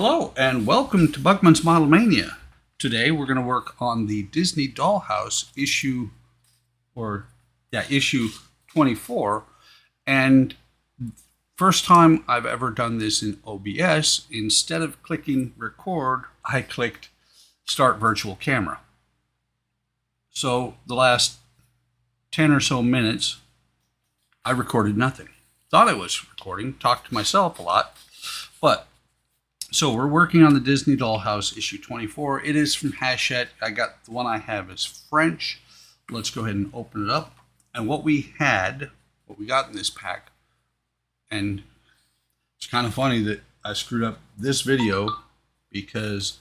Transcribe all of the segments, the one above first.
Hello and welcome to Buckman's Model Mania. Today we're going to work on the Disney Dollhouse issue 24, and first time I've ever done this in OBS. Instead of clicking record, I clicked start virtual camera. So the last 10 or so minutes I recorded nothing. Thought I was recording, talked to myself a lot, but so we're working on the Disney Dollhouse issue 24. It is from Hachette. The one I have is French. Let's go ahead and open it up. And what we got in this pack, and it's kind of funny that I screwed up this video because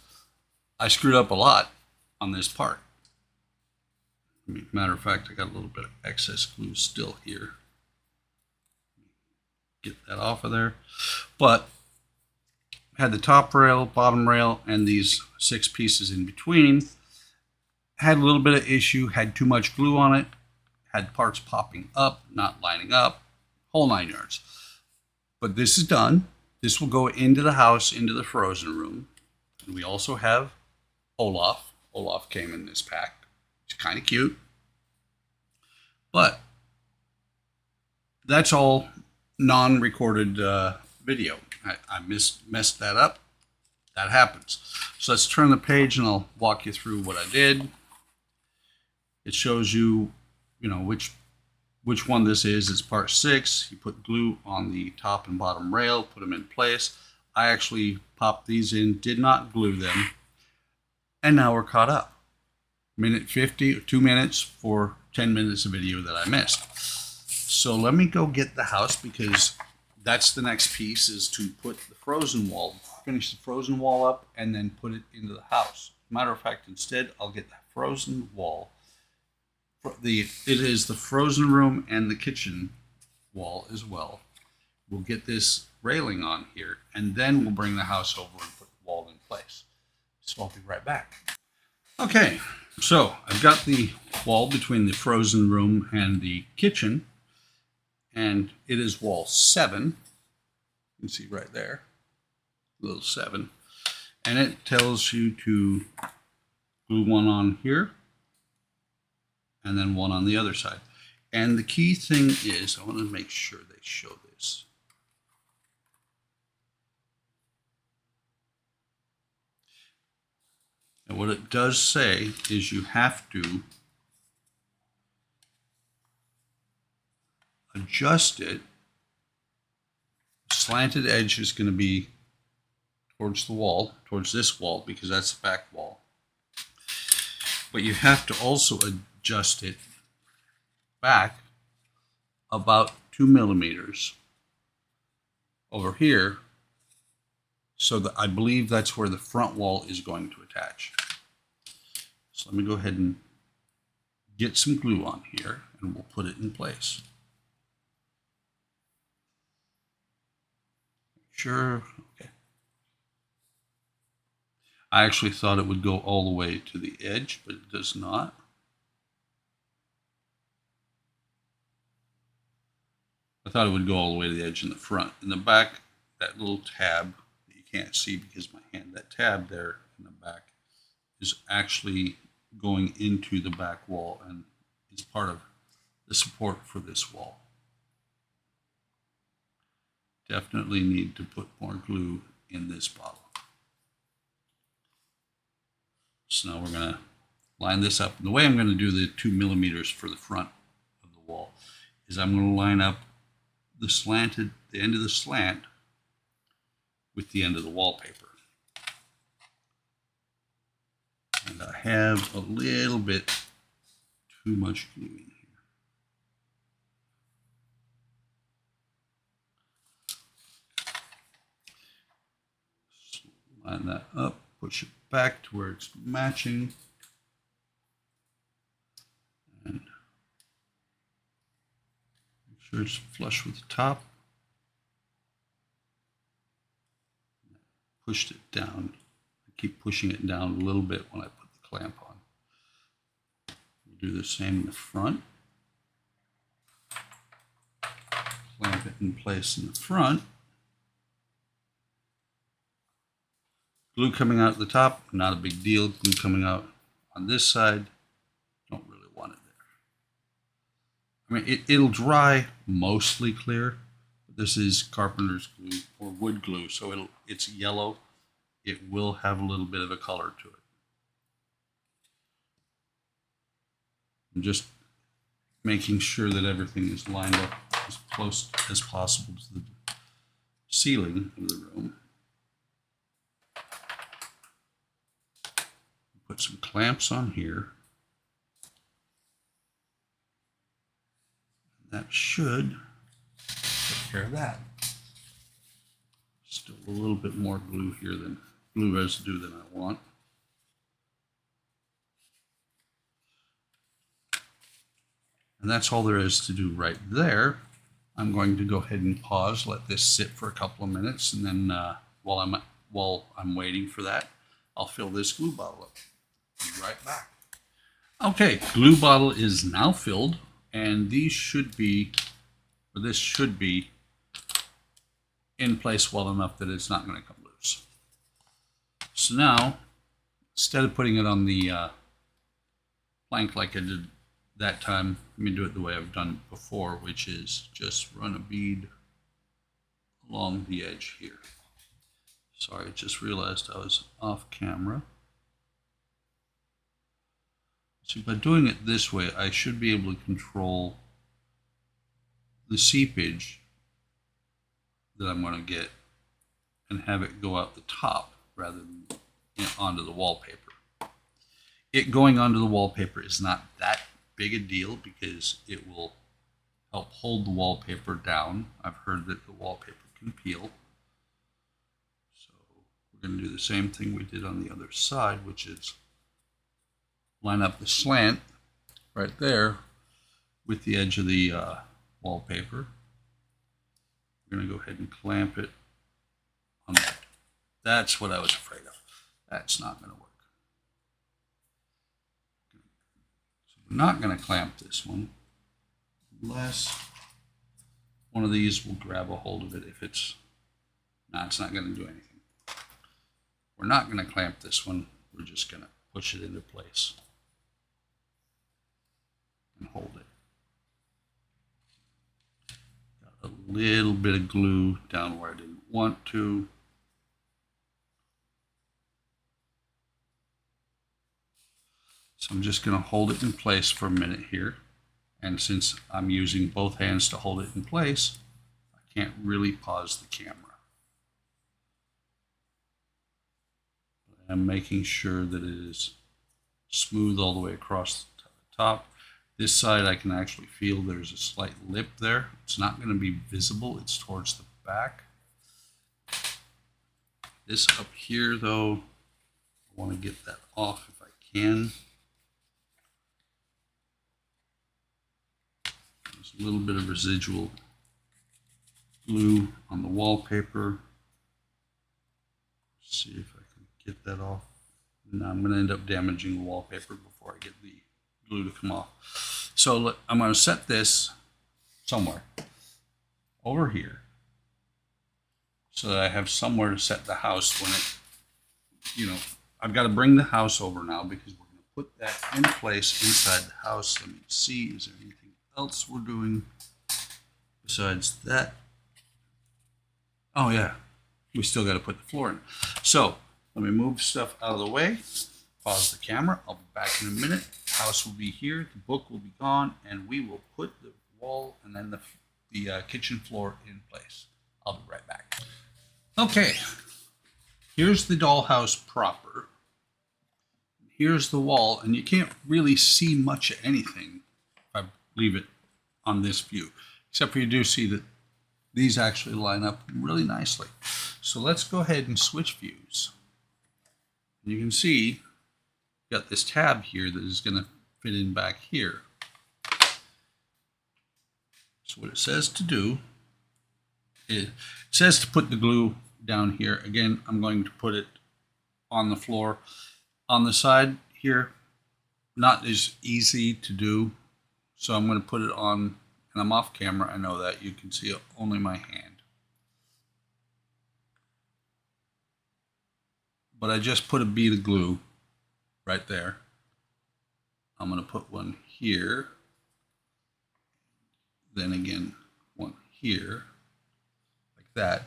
I screwed up a lot on this part. Matter of fact, I got a little bit of excess glue still here. Get that off of there. But had the top rail, bottom rail, and these 6 pieces in between. Had a little bit of issue, had too much glue on it, had parts popping up, not lining up, whole 9 yards. But this is done. This will go into the house, into the frozen room. And we also have Olaf. Olaf came in this pack. He's kind of cute. But that's all non-recorded video. I messed that up. That happens. So let's turn the page and I'll walk you through what I did. It shows you, which one this is. It's part 6. You put glue on the top and bottom rail, put them in place. I actually popped these in, did not glue them, and now we're caught up. Minute 50 or 2 minutes for 10 minutes of video that I missed. So let me go get the house because that's the next piece, is to put the frozen wall, finish the frozen wall up, and then put it into the house. Matter of fact, instead, I'll get the frozen wall. It is the frozen room and the kitchen wall as well. We'll get this railing on here, and then we'll bring the house over and put the wall in place. So I'll be right back. Okay, so I've got the wall between the frozen room and the kitchen. And it is wall 7. You can see right there, little 7. And it tells you to glue one on here and then one on the other side. And the key thing is, I want to make sure they show this. And what it does say is you have to adjust it. Slanted edge is going to be towards the wall, towards this wall, because that's the back wall. But you have to also adjust it back about 2 millimeters over here, so that I believe that's where the front wall is going to attach. So let me go ahead and get some glue on here and we'll put it in place. Sure. Okay. I actually thought it would go all the way to the edge, but it does not. I thought it would go all the way to the edge in the front. In the back, that little tab that you can't see because of my hand, that tab there in the back is actually going into the back wall and is part of the support for this wall. Definitely need to put more glue in this bottle. So now we're going to line this up. And the way I'm going to do the 2 millimeters for the front of the wall is I'm going to line up the end of the slant with the end of the wallpaper. And I have a little bit too much glue in here. Line that up, push it back to where it's matching, and make sure it's flush with the top. Pushed it down. I keep pushing it down a little bit when I put the clamp on. We'll do the same in the front. Clamp it in place in the front. Glue coming out the top, not a big deal. Glue coming out on this side, don't really want it there. I mean, it'll dry mostly clear. This is carpenter's glue or wood glue, so it's yellow. It will have a little bit of a color to it. I'm just making sure that everything is lined up as close as possible to the ceiling of the room. Put some clamps on here. That should take care of that. Still a little bit more glue here than glue residue than I want. And that's all there is to do right there. I'm going to go ahead and pause, let this sit for a couple of minutes, and then while I'm waiting for that, I'll fill this glue bottle up. Be right back. Okay, glue bottle is now filled, and these should be, or this should be, in place well enough that it's not going to come loose. So now, instead of putting it on the plank like I did that time, let me do it the way I've done it before, which is just run a bead along the edge here. Sorry, I just realized I was off camera. So by doing it this way, I should be able to control the seepage that I'm going to get and have it go out the top rather than onto the wallpaper. It going onto the wallpaper is not that big a deal because it will help hold the wallpaper down. I've heard that the wallpaper can peel. So we're going to do the same thing we did on the other side, which is line up the slant right there with the edge of the wallpaper. We're going to go ahead and clamp it on that. That's what I was afraid of. That's not going to work. So we're not going to clamp this one unless one of these will grab a hold of it. If it's not going to do anything. We're not going to clamp this one. We're just going to push it into place and hold it. Got a little bit of glue down where I didn't want to. So I'm just going to hold it in place for a minute here. And since I'm using both hands to hold it in place, I can't really pause the camera. I'm making sure that it is smooth all the way across the top. This side I can actually feel there's a slight lip there. It's not going to be visible, it's towards the back. This up here though, I want to get that off if I can. There's a little bit of residual glue on the wallpaper. Let's see if I can get that off. No, I'm going to end up damaging the wallpaper before I get the glue to come off. So I'm going to set this somewhere over here so that I have somewhere to set the house when it, I've got to bring the house over now because we're going to put that in place inside the house. Let me see, is there anything else we're doing besides that? Oh yeah, we still got to put the floor in. So let me move stuff out of the way. Pause the camera. I'll be back in a minute. The house will be here. The book will be gone, and we will put the wall and then the kitchen floor in place. I'll be right back. Okay, here's the dollhouse proper. Here's the wall, and you can't really see much of anything if I leave it on this view, except for you do see that these actually line up really nicely. So let's go ahead and switch views. You can see got this tab here that is going to fit in back here. So what it says to do is it says to put the glue down here. Again, I'm going to put it on the floor. On the side here, not as easy to do. So I'm going to put it on, and I'm off camera. I know that you can see only my hand. but I just put a bead of glue right there. I'm going to put one here, then again one here, like that,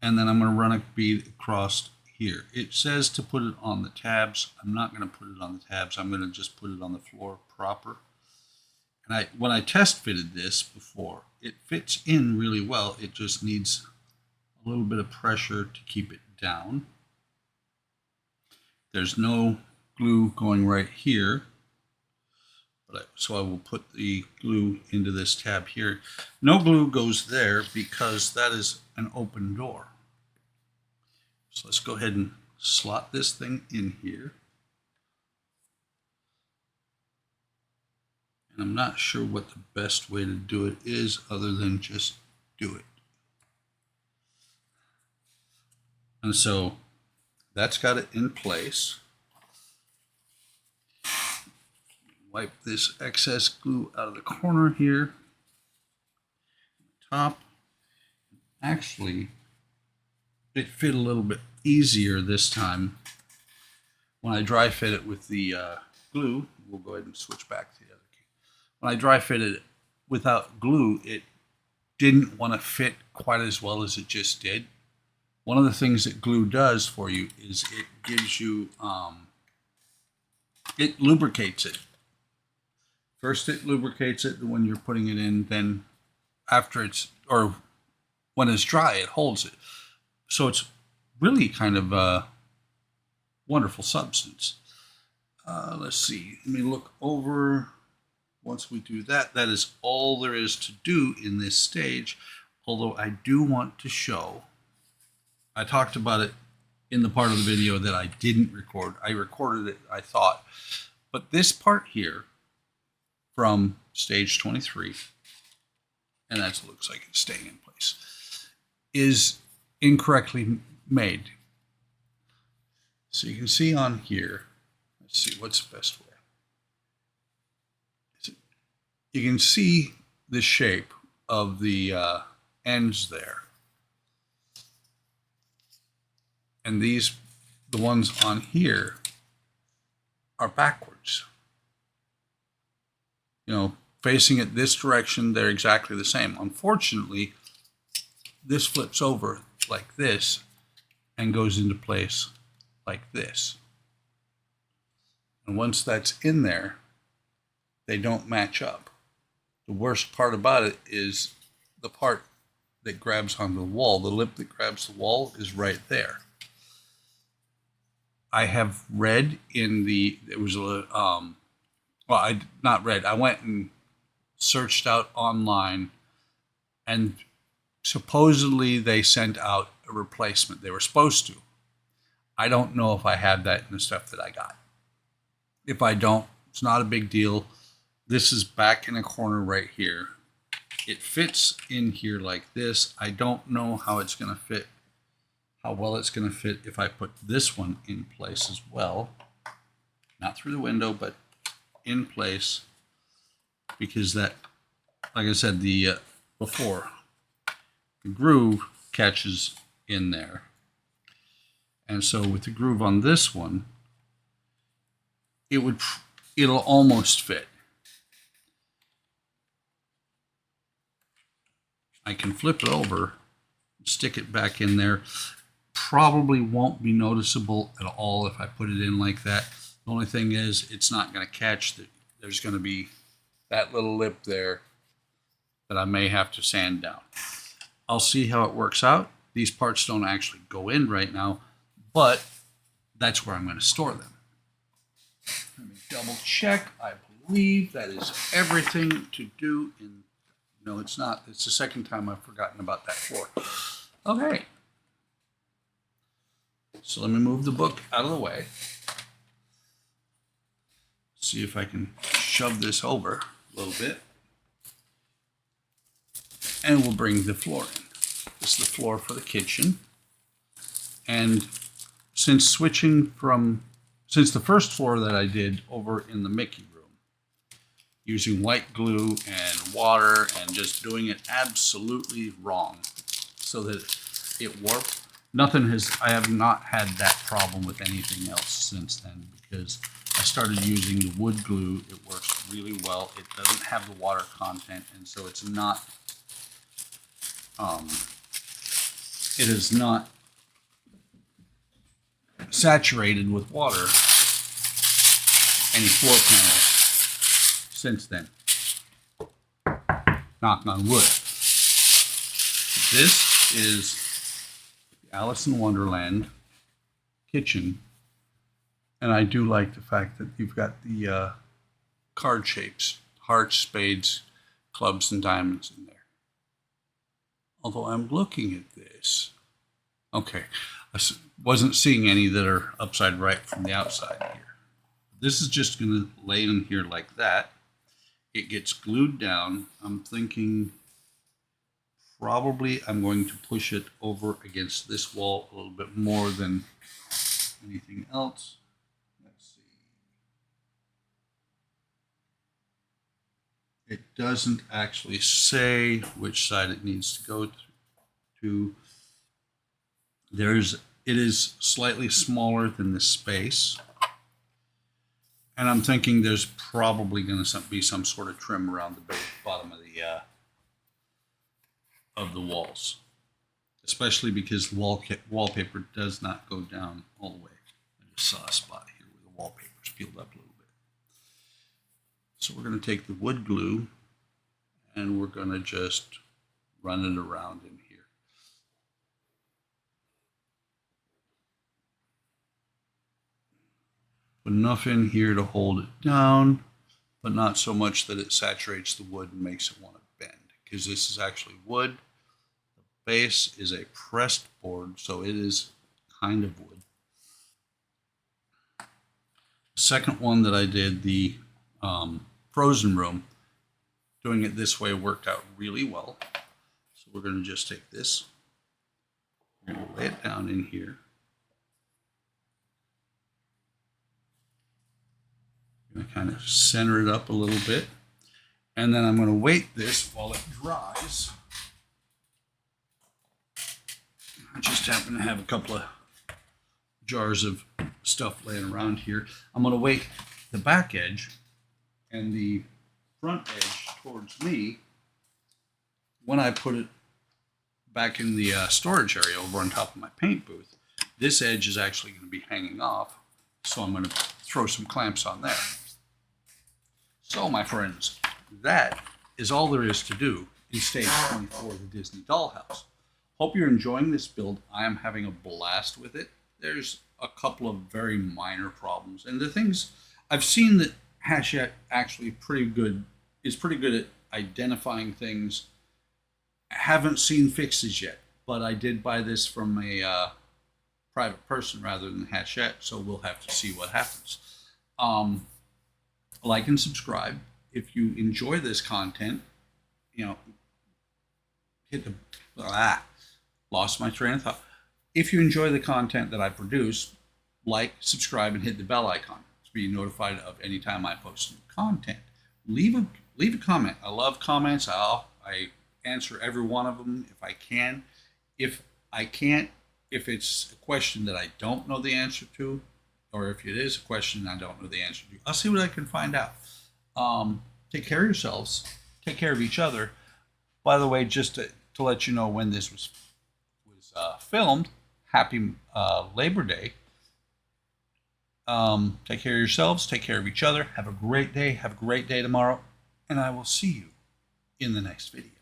and then I'm going to run a bead across here. It says to put it on the tabs. I'm not going to put it on the tabs. I'm going to just put it on the floor proper. And when I test fitted this before, it fits in really well. It just needs a little bit of pressure to keep it down. There's no glue going right here, so I will put the glue into this tab here. No glue goes there because that is an open door. So let's go ahead and slot this thing in here. And I'm not sure what the best way to do it is other than just do it. And so that's got it in place. Wipe this excess glue out of the corner here. Top. Actually, it fit a little bit easier this time. When I dry fit it with the glue, we'll go ahead and switch back to the other key. When I dry fitted it without glue, it didn't want to fit quite as well as it just did. One of the things that glue does for you is it gives you, it lubricates it. First it lubricates it when you're putting it in, then after it's, or when it's dry, it holds it. So it's really kind of a wonderful substance. Let's see, let me look over. Once we do that, that is all there is to do in this stage. Although I do want to show, I talked about it in the part of the video that I didn't record. I recorded it, I thought. But this part here from stage 23, and that looks like it's staying in place, is incorrectly made. So you can see on here, let's see what's the best way. You can see the shape of the ends there. And these, the ones on here, are backwards. You know, facing it this direction, they're exactly the same. Unfortunately, this flips over like this and goes into place like this. And once that's in there, they don't match up. The worst part about it is the part that grabs onto the wall. The lip that grabs the wall is right there. I have read in the, it was a, well, I not read, I went and searched out online, and supposedly they sent out a replacement. They were supposed to. I don't know if I have that in the stuff that I got. If I don't, it's not a big deal. This is back in a corner right here. It fits in here like this. I don't know how it's going to fit, how well it's going to fit if I put this one in place as well. Not through the window, but in place, because that, like I said, the before, the groove catches in there. And so with the groove on this one, it'll almost fit. I can flip it over, stick it back in there. Probably won't be noticeable at all if I put it in like that. The only thing is, it's not going to catch. There's going to be that little lip there that I may have to sand down. I'll see how it works out. These parts don't actually go in right now, but that's where I'm going to store them. Let me double check. I believe that is everything to do in. No, it's not. It's the second time I've forgotten about that floor. Okay. So let me move the book out of the way. See if I can shove this over a little bit. And we'll bring the floor in. This is the floor for the kitchen. And since the first floor that I did over in the Mickey room, using white glue and water and just doing it absolutely wrong so that it warped, I have not had that problem with anything else since then, because I started using the wood glue. It works really well. It doesn't have the water content, and so it's not, it is not saturated with water any floor panels since then. Knock on wood. This is the Alice in Wonderland kitchen, and I do like the fact that you've got the card shapes, hearts, spades, clubs, and diamonds in there. Although I'm looking at this, okay, I wasn't seeing any that are upside right from the outside here. This is just going to lay in here like that. It gets glued down. I'm thinking probably I'm going to push it over against this wall a little bit more than anything else. Let's see. It doesn't actually say which side it needs to go to. It is slightly smaller than this space. And I'm thinking there's probably going to be some sort of trim around the bottom of the walls, especially because the wallpaper does not go down all the way. I just saw a spot here where the wallpaper's peeled up a little bit. So we're going to take the wood glue and we're going to just run it around in here. Enough in here to hold it down, but not so much that it saturates the wood and makes it want to bend, because this is actually wood. The base is a pressed board, so it is kind of wood. The second one that I did, the frozen room, doing it this way worked out really well. So we're going to just take this, we're going to lay it down in here. I'm going to kind of center it up a little bit, and then I'm going to wait this while it dries. I just happen to have a couple of jars of stuff laying around here. I'm going to wait the back edge and the front edge towards me. When I put it back in the storage area over on top of my paint booth, this edge is actually going to be hanging off, so I'm going to throw some clamps on there. So, my friends, that is all there is to do in stage 24 of the Disney Dollhouse. Hope you're enjoying this build. I am having a blast with it. There's a couple of very minor problems, and the things I've seen that Hachette actually is pretty good at identifying things. I haven't seen fixes yet, but I did buy this from a private person rather than Hachette, so we'll have to see what happens. Like and subscribe. If you enjoy this content, hit the, lost my train of thought. If you enjoy the content that I produce, like, subscribe, and hit the bell icon to be notified of any time I post new content. Leave a comment. I love comments. I answer every one of them if I can. If I can't, if it's a question that I don't know the answer to, or if it is a question I don't know the answer to, I'll see what I can find out. Take care of yourselves. Take care of each other. By the way, just to let you know when this was filmed, happy Labor Day. Take care of yourselves. Take care of each other. Have a great day. Have a great day tomorrow. And I will see you in the next video.